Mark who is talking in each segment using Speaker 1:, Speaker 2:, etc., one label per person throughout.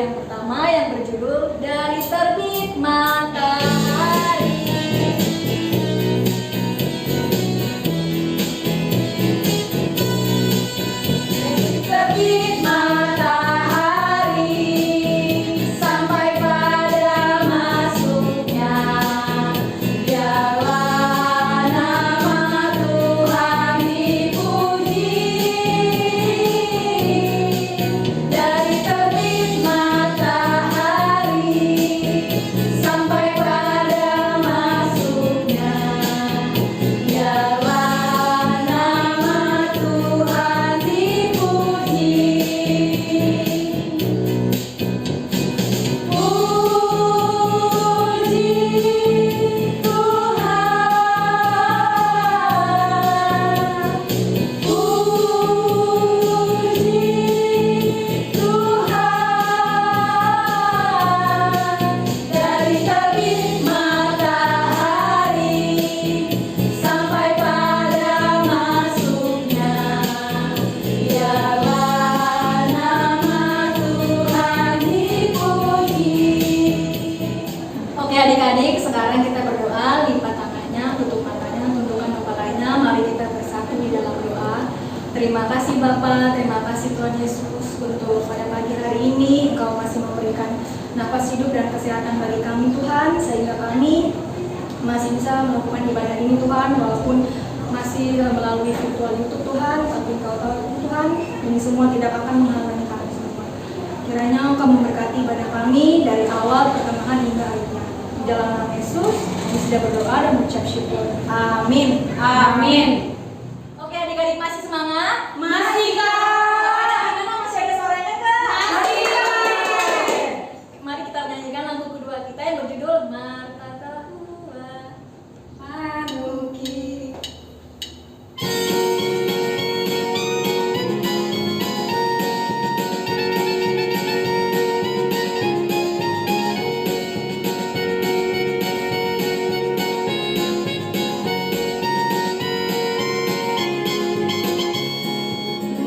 Speaker 1: yang pertama yang berjudul Dari Terbit Matahari. Dari terbit matahari sampai pada masuknya, biarlah nama Tuhan dipuji. Dari terbit matahari sampai pada masuknya, biarlah nama Tuhan dipuji. Puji Tuhan, puji Tuhan. Dari terbit matahari sampai pada masuknya, biarlah nama Tuhan dipuji. Oke adik-adik, sekarang kita berdoa, lipat tangannya, tutup matanya, tundukkan kepalanya, mari kita bersatu di dalam doa. Terima kasih Bapa, terima kasih Tuhan Yesus untuk pada pagi hari ini Engkau masih memberikan nafas hidup dan kesehatan bagi kami Tuhan, sehingga kami masih bisa melakukan ibadah ini Tuhan, walaupun masih melalui virtual YouTube Tuhan, tapi Engkau tahu Tuhan, ini semua tidak akan menghalangi kami semua. Kiranya Engkau memberkati ibadah kami dari awal pertengahan hingga akhirnya. Di dalam nama Yesus, kami sudah berdoa dan mengucap syukur. Amin.
Speaker 2: Amin.
Speaker 1: Oke adik-adik, masih semangat?
Speaker 2: Masih, Kak.
Speaker 1: Memang masih ada suaranya Kak?
Speaker 2: Masih, Kak.
Speaker 1: Mari kita menyanyikan lagu kedua kita yang berjudul Mata Tahua Manuki.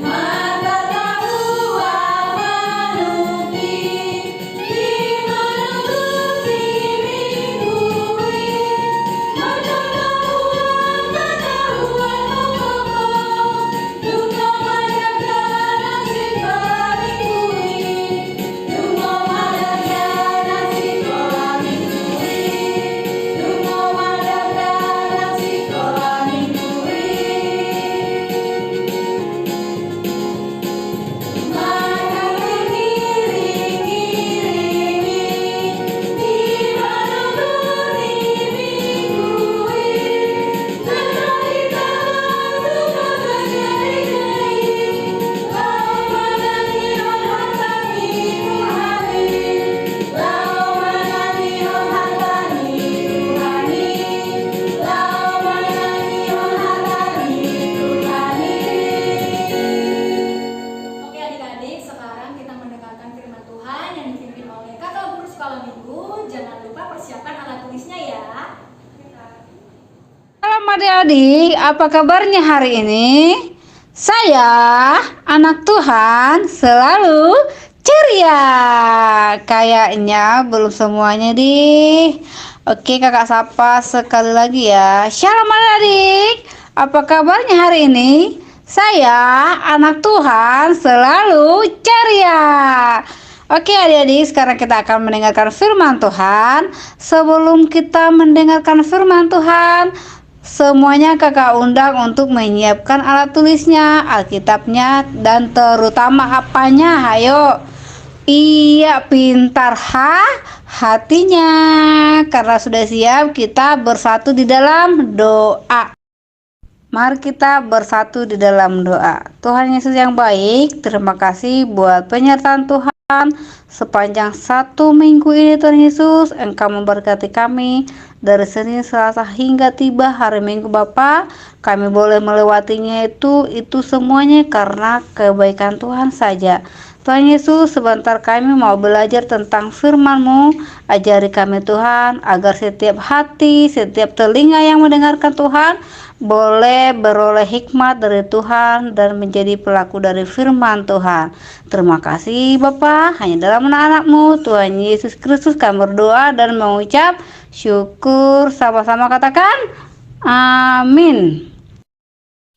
Speaker 1: Mata Tahua Manuki di menutupi mingguin, mata Tahua duka madagana si paringkuin, duka madagana si paringkuin, duka madagana si paringkuin. Maka mengiring-iringi di menutupi mingguin, tercipta duka terjadi-jadi, lau manangion hatani Tuhani, lau manangion hatani Tuhani, lau manangion hatani Tuhani. Oke adik-adik, sekarang kita mendengarkan firman Tuhan yang dipimpin oleh kakak guru sekolah minggu. Jangan lupa persiapkan alat tulisnya ya.
Speaker 2: Halo adik-adik, apa kabarnya hari ini? Saya, anak Tuhan, selalu ceria. Kayaknya belum semuanya di. Oke, kakak sapa sekali lagi ya. Shalom adik-adik, apa kabarnya hari ini? Saya, anak Tuhan, selalu ceria. Oke adik-adik, sekarang kita akan mendengarkan firman Tuhan. Sebelum kita mendengarkan firman Tuhan, semuanya kakak undang untuk menyiapkan alat tulisnya, Alkitabnya, dan terutama apanya. Ayo. Iya, pintar hatinya. Karena sudah siap, kita bersatu di dalam doa. Mari kita bersatu di dalam doa. Tuhan Yesus yang baik, terima kasih buat penyertaan Tuhan sepanjang 1 minggu ini. Tuhan Yesus, Engkau memberkati kami dari Senin, Selasa hingga tiba hari Minggu Bapa. Kami boleh melewatinya itu semuanya karena kebaikan Tuhan saja. Tuhan Yesus, sebentar kami mau belajar tentang firman-Mu. Ajari kami Tuhan, agar setiap hati, setiap telinga yang mendengarkan Tuhan, boleh beroleh hikmat dari Tuhan dan menjadi pelaku dari firman Tuhan. Terima kasih Bapa, hanya dalam nama anak-Mu, Tuhan Yesus Kristus kami berdoa dan mengucap syukur. Sama-sama katakan, amin.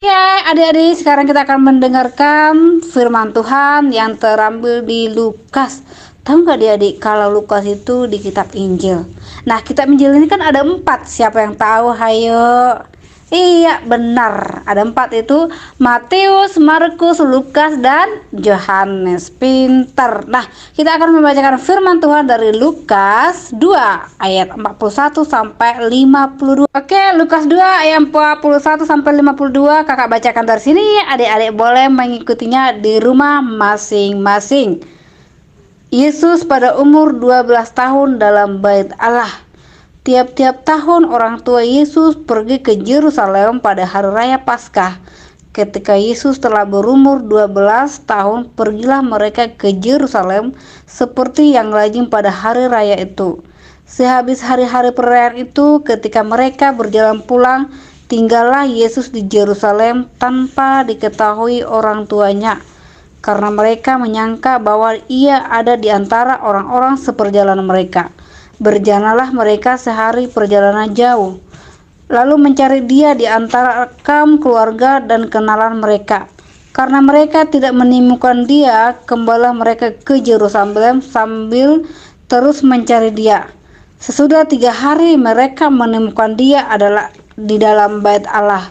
Speaker 2: Ya, adik-adik, sekarang kita akan mendengarkan firman Tuhan yang terambil di Lukas. Tahu nggak adik-adik, kalau Lukas itu di kitab Injil. Nah, kitab Injil ini kan ada 4. Siapa yang tahu? Hayo. Iya, benar. Ada 4 itu, Matius, Markus, Lukas, dan Yohanes. Pinter. Nah, kita akan membacakan firman Tuhan dari Lukas 2 ayat 41 sampai 52. Oke, Lukas 2 ayat 41 sampai 52. Kakak bacakan dari sini. Adik-adik boleh mengikutinya di rumah masing-masing. Yesus pada umur 12 tahun dalam bait Allah. Tiap-tiap tahun orang tua Yesus pergi ke Yerusalem pada hari raya Paskah. Ketika Yesus telah berumur 12 tahun, pergilah mereka ke Yerusalem seperti yang lazim pada hari raya itu. Sehabis hari-hari perayaan itu, ketika mereka berjalan pulang, tinggallah Yesus di Yerusalem tanpa diketahui orang tuanya, karena mereka menyangka bahwa ia ada di antara orang-orang seperjalanan mereka. Berjalanlah mereka sehari perjalanan jauh, lalu mencari dia di antara rekam keluarga dan kenalan mereka. Karena mereka tidak menemukan dia, kembalilah mereka ke Yerusalem sambil terus mencari dia. Sesudah 3 hari mereka menemukan dia adalah di dalam bait Allah.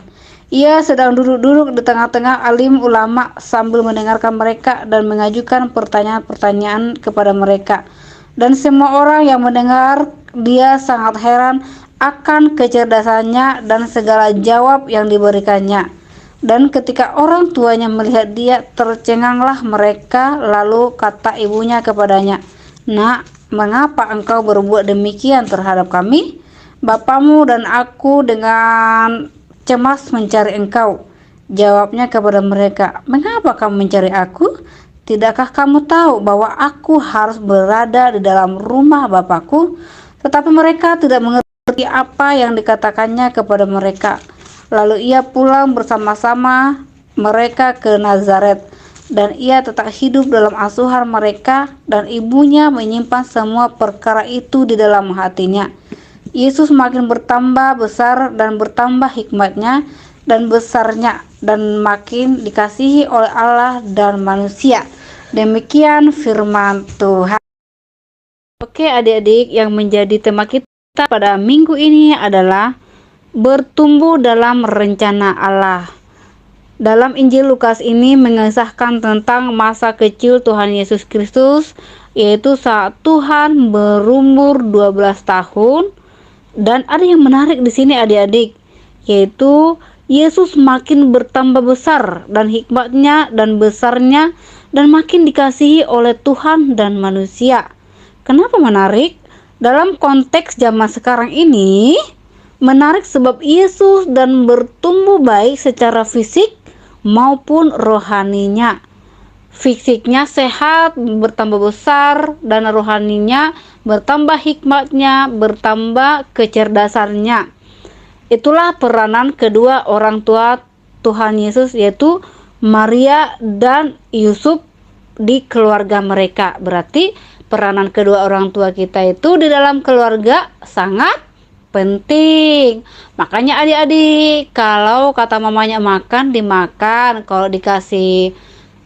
Speaker 2: Ia sedang duduk-duduk di tengah-tengah alim ulama sambil mendengarkan mereka dan mengajukan pertanyaan-pertanyaan kepada mereka. Dan semua orang yang mendengar dia sangat heran akan kecerdasannya dan segala jawab yang diberikannya. Dan ketika orang tuanya melihat dia, tercenganglah mereka. Lalu kata ibunya kepadanya, "Nak, mengapa engkau berbuat demikian terhadap kami? Bapamu dan aku dengan cemas mencari engkau." Jawabnya kepada mereka, "Mengapa kamu mencari aku? Tidakkah kamu tahu bahwa aku harus berada di dalam rumah Bapakku?" Tetapi mereka tidak mengerti apa yang dikatakannya kepada mereka. Lalu ia pulang bersama-sama mereka ke Nazaret, dan ia tetap hidup dalam asuhan mereka, dan ibunya menyimpan semua perkara itu di dalam hatinya. Yesus makin bertambah besar dan bertambah hikmatnya dan besarnya, dan makin dikasihi oleh Allah dan manusia. Demikian firman Tuhan. Oke adik-adik, yang menjadi tema kita pada minggu ini adalah bertumbuh dalam rencana Allah. Dalam Injil Lukas ini mengisahkan tentang masa kecil Tuhan Yesus Kristus, yaitu saat Tuhan berumur 12 tahun. Dan ada yang menarik di sini adik-adik, yaitu Yesus makin bertambah besar dan hikmatnya dan besarnya, dan makin dikasihi oleh Tuhan dan manusia. Kenapa menarik? Dalam konteks zaman sekarang ini menarik sebab Yesus dan bertumbuh baik secara fisik maupun rohaninya. Fisiknya sehat, bertambah besar, dan rohaninya bertambah hikmatnya, bertambah kecerdasannya. Itulah peranan kedua orang tua Tuhan Yesus, yaitu Maria dan Yusuf di keluarga mereka. Berarti peranan kedua orang tua kita itu di dalam keluarga sangat penting. Makanya adik-adik, kalau kata mamanya makan, dimakan. Kalau dikasih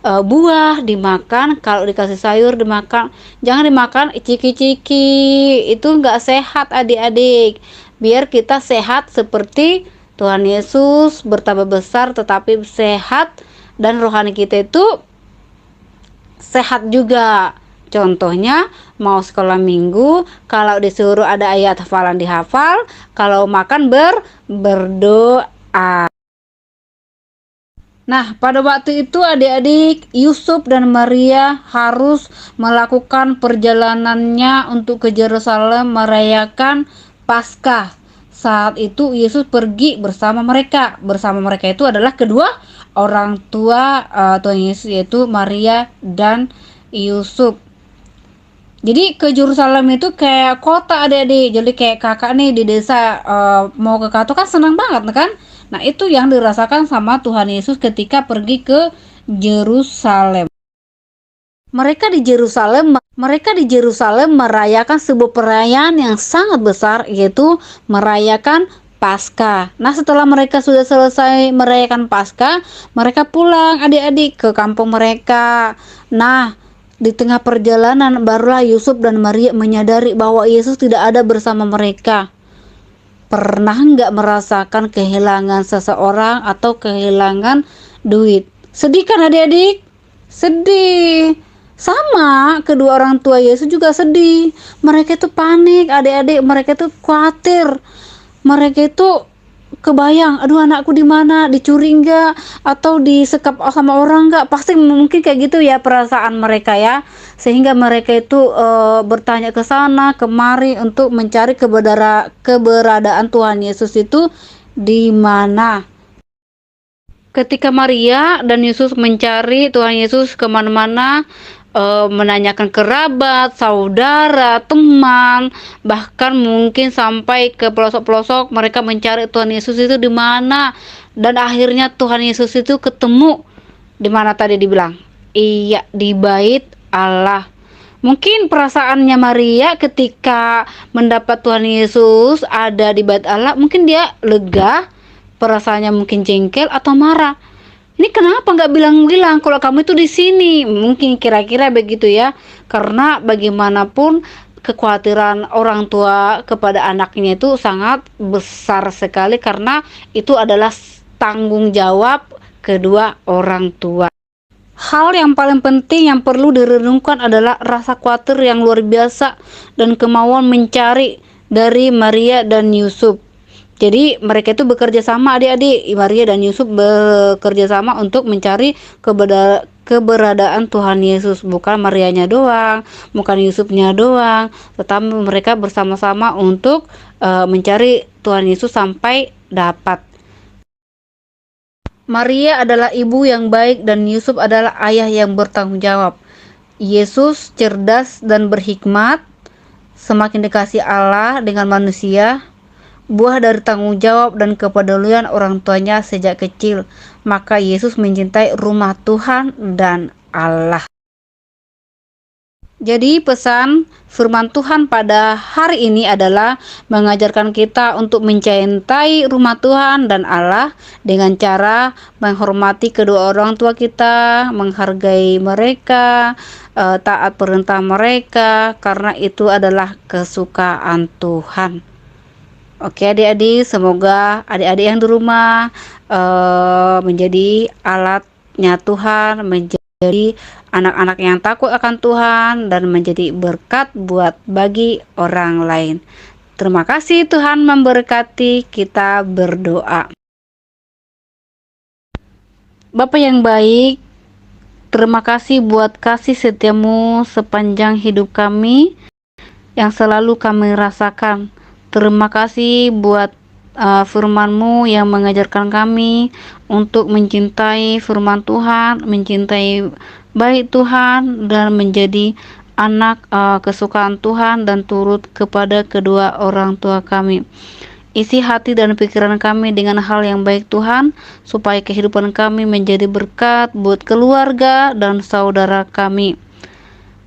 Speaker 2: buah dimakan, kalau dikasih sayur dimakan. Jangan dimakan ciki-ciki, itu nggak sehat adik-adik. Biar kita sehat seperti Tuhan Yesus, bertambah besar tetapi sehat, dan rohani kita itu sehat juga. Contohnya mau sekolah minggu, kalau disuruh ada ayat hafalan dihafal, kalau makan berdoa. Nah, pada waktu itu adik-adik, Yusuf dan Maria harus melakukan perjalanannya untuk ke Yerusalem merayakan Paskah. Saat itu Yesus pergi bersama mereka. Bersama mereka itu adalah kedua orang tua Tuhan Yesus, yaitu Maria dan Yusuf. Jadi ke Yerusalem itu kayak kota adik-adik. Jadi kayak kakak nih di desa mau ke kantor kan senang banget kan. Nah itu yang dirasakan sama Tuhan Yesus ketika pergi ke Yerusalem. Mereka di Yerusalem merayakan sebuah perayaan yang sangat besar, yaitu merayakan Paskah. Nah, setelah mereka sudah selesai merayakan Paskah, mereka pulang adik-adik ke kampung mereka. Nah, di tengah perjalanan barulah Yusuf dan Maria menyadari bahwa Yesus tidak ada bersama mereka. Pernah nggak merasakan kehilangan seseorang atau kehilangan duit? Sedih kan adik-adik? Sedih. Sama, kedua orang tua Yesus juga sedih. Mereka itu panik, adik-adik, mereka itu khawatir. Mereka itu kebayang, aduh anakku di mana, dicuri enggak atau disekap sama orang enggak? Pasti mungkin kayak gitu ya perasaan mereka ya. Sehingga mereka itu bertanya ke sana kemari untuk mencari keberadaan Tuhan Yesus itu di mana. Ketika Maria dan Yesus mencari Tuhan Yesus kemana-mana, menanyakan kerabat, saudara, teman, bahkan mungkin sampai ke pelosok-pelosok mereka mencari Tuhan Yesus itu di mana. Dan akhirnya Tuhan Yesus itu ketemu di mana tadi dibilang? Iya, di bait Allah. Mungkin perasaannya Maria ketika mendapat Tuhan Yesus ada di bait Allah, mungkin dia lega, perasaannya mungkin jengkel atau marah. Ini kenapa nggak bilang-bilang kalau kamu itu di sini? Mungkin kira-kira begitu ya. Karena bagaimanapun kekhawatiran orang tua kepada anaknya itu sangat besar sekali, karena itu adalah tanggung jawab kedua orang tua. Hal yang paling penting yang perlu direnungkan adalah rasa khawatir yang luar biasa dan kemauan mencari dari Maria dan Yusuf. Jadi mereka itu bekerja sama adik-adik, Maria dan Yusuf bekerja sama untuk mencari keberadaan Tuhan Yesus. Bukan Marianya doang, bukan Yusufnya doang, tetapi mereka bersama-sama untuk mencari Tuhan Yesus sampai dapat. Maria adalah ibu yang baik dan Yusuf adalah ayah yang bertanggung jawab. Yesus cerdas dan berhikmat, semakin dikasih Allah dengan manusia, buah dari tanggung jawab dan kepedulian orang tuanya sejak kecil. Maka Yesus mencintai rumah Tuhan dan Allah. Jadi pesan firman Tuhan pada hari ini adalah mengajarkan kita untuk mencintai rumah Tuhan dan Allah dengan cara menghormati kedua orang tua kita, menghargai mereka, taat perintah mereka, karena itu adalah kesukaan Tuhan. Oke adik-adik, semoga adik-adik yang di rumah menjadi alatnya Tuhan, menjadi anak-anak yang takut akan Tuhan, dan menjadi berkat buat bagi orang lain. Terima kasih, Tuhan memberkati. Kita berdoa. Bapa yang baik, terima kasih buat kasih setiamu sepanjang hidup kami yang selalu kami rasakan. Terima kasih buat firman-Mu yang mengajarkan kami untuk mencintai firman Tuhan, mencintai baik Tuhan, dan menjadi anak kesukaan Tuhan dan turut kepada kedua orang tua kami. Isi hati dan pikiran kami dengan hal yang baik Tuhan, supaya kehidupan kami menjadi berkat buat keluarga dan saudara kami.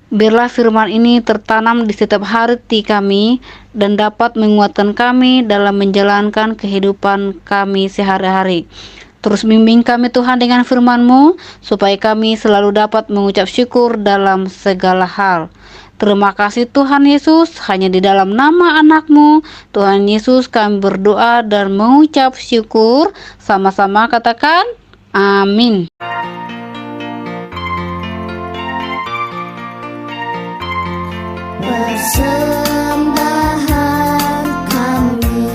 Speaker 2: Biarlah firman ini tertanam di setiap hati kami dan dapat menguatkan kami dalam menjalankan kehidupan kami sehari-hari. Terus bimbing kami Tuhan dengan firman-Mu, supaya kami selalu dapat mengucap syukur dalam segala hal. Terima kasih Tuhan Yesus, hanya di dalam nama anak-Mu, Tuhan Yesus, kami berdoa dan mengucap syukur. Sama-sama katakan, amin.
Speaker 3: Persembahan kami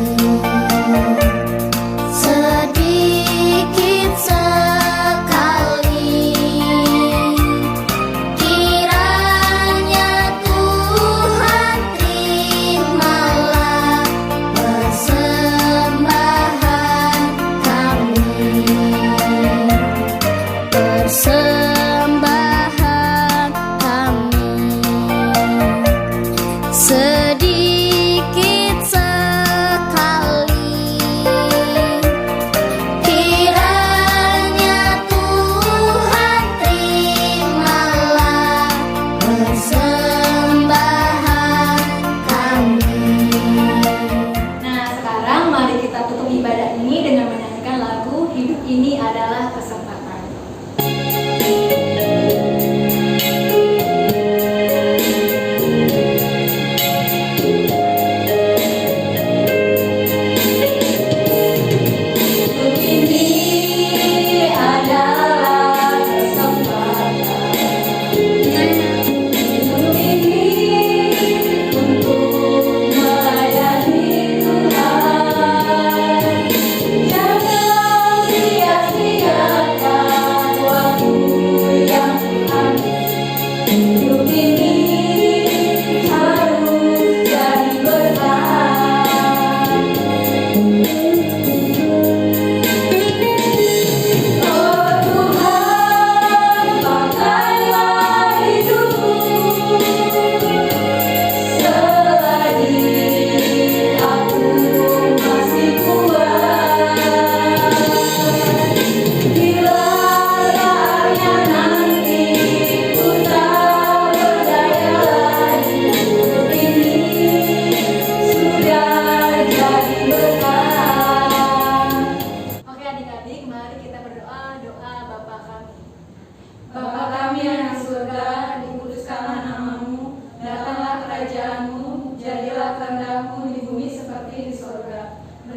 Speaker 3: sedikit sekali, kiranya Tuhan terimalah persembahan kami. Persembahan kami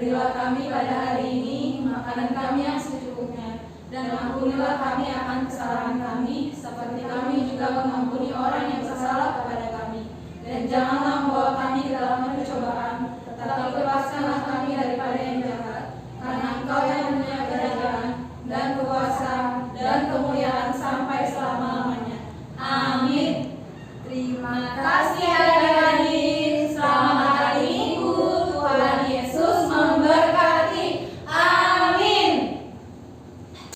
Speaker 1: Berilah kami pada hari ini makanan kami yang secukupnya, dan ampunilah kami akan kesalahan kami, seperti kami juga mengampuni orang yang bersalah kepada kami. Dan janganlah membawa kami ke dalam pencobaan, tetapi lepaskanlah kami daripada yang jahat. Karena Engkau yang punya kerajaan, dan kuasa, dan kemuliaan sampai selama-lamanya. Amin. Terima kasih.